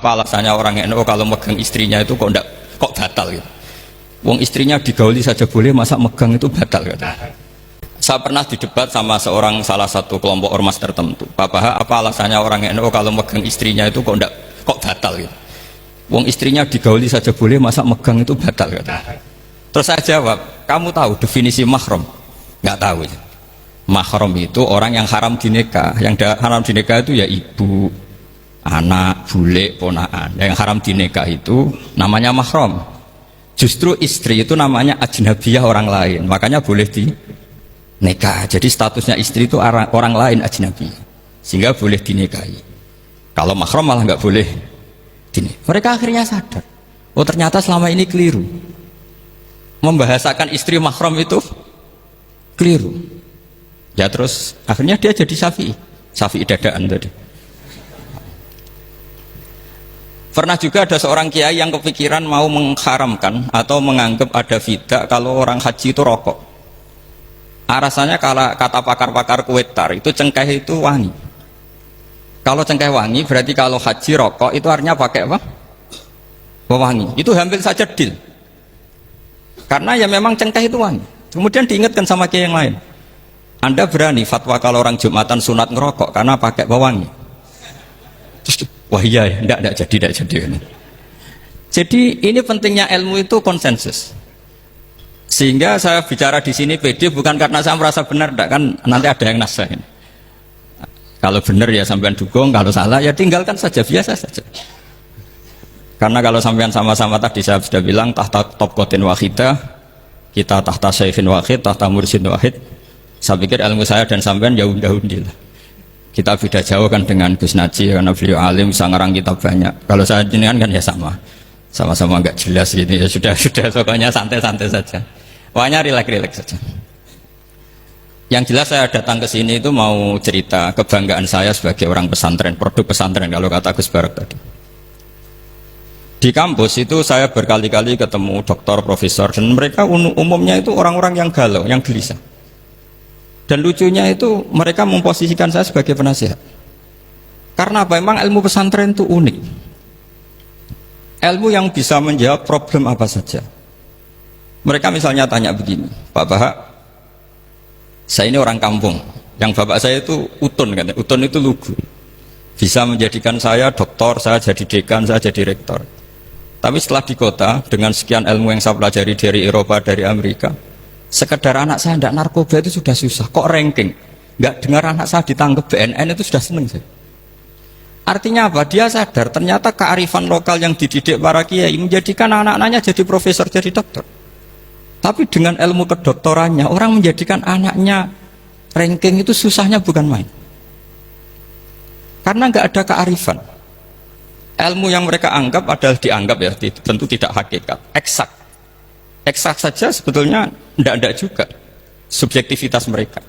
apa alasannya orang NU kalau megang istrinya itu kok batal gitu. Wong istrinya digauli saja boleh, masa megang itu batal gitu. Saya pernah didebat sama salah satu kelompok ormas tertentu. Pak Baha, apa alasannya orang NU kalau megang istrinya itu kok batal gitu. Wong istrinya digauli saja boleh, masa megang itu batal gitu. Terus saya jawab, kamu tahu definisi mahram? Nggak tahu. Mahram itu orang yang haram dinikah. Yang haram dinikah itu ya ibu, anak, bule, ponaan. Yang haram dinikah itu namanya mahram. Justru istri itu namanya ajnabiyah, orang lain. Makanya boleh dinikah. Jadi statusnya istri itu orang lain, ajnabi, sehingga boleh dinikahi. Kalau mahram malah nggak boleh dinikahi. Mereka akhirnya sadar, oh ternyata selama ini keliru. Membahasakan istri mahram itu keliru. Ya terus akhirnya dia jadi Syafi'i dadaan tadi. Pernah juga ada seorang kiai yang kepikiran mau mengharamkan atau menganggap ada bidah kalau orang haji itu rokok. Rasanya kalau kata pakar-pakar kuetar itu cengkeh itu wangi. Kalau cengkeh wangi berarti kalau haji rokok itu artinya pakai apa? Wangi. Itu hampir saja deal. Karena ya memang cengkeh itu wangi. Kemudian diingatkan sama kiai yang lain. Anda berani fatwa kalau orang Jumatan sunat ngerokok karena pakai pewangi? Terus, wah iya ya, enggak jadi. Jadi ini pentingnya ilmu itu konsensus. Sehingga saya bicara di sini pede bukan karena saya merasa benar, enggak, kan nanti ada yang nasah ini. Kalau benar ya sampean dukung, kalau salah ya tinggalkan saja, biasa saja. Karena kalau sampean sama-sama tadi saya sudah bilang tahta topkotin wahidah, kita tahta syekhin wahid, tahta mursyid wahid. Saya pikir ilmu saya dan sampean jauh-jauh lah. Kita beda jauh kan dengan Gus Naji karena beliau alim, bisa ngarang kitab banyak. Kalau saya jenengan kan ya sama-sama nggak jelas gitu ya, sudah pokoknya santai-santai saja. Pokoknya rileks saja. Yang jelas saya datang ke sini itu mau cerita kebanggaan saya sebagai orang pesantren, produk pesantren kalau kata Gus Barak tadi. Di kampus itu saya berkali-kali ketemu doktor, profesor, dan mereka umumnya itu orang-orang yang galau, yang gelisah. Dan lucunya itu mereka memposisikan saya sebagai penasihat. Karena apa? Memang ilmu pesantren itu unik. Ilmu yang bisa menjawab problem apa saja. Mereka misalnya tanya begini, Pak Baha, saya ini orang kampung, yang bapak saya itu utun kan? Utun itu lugu. Bisa menjadikan saya doktor, saya jadi dekan, saya jadi rektor. Tapi setelah di kota, dengan sekian ilmu yang saya pelajari dari Eropa, dari Amerika, sekedar anak saya tidak narkoba itu sudah susah, kok ranking? Nggak dengar anak saya ditangkap BNN itu sudah seneng saya. Artinya apa? Dia sadar ternyata kearifan lokal yang dididik para kiai menjadikan anak-anaknya jadi profesor, jadi dokter. Tapi dengan ilmu kedoktorannya, orang menjadikan anaknya ranking itu susahnya bukan main. Karena nggak ada kearifan. Ilmu yang mereka anggap adalah dianggap ya, tentu tidak hakikat, eksak. Eksak saja sebetulnya tidak juga subjektivitas mereka.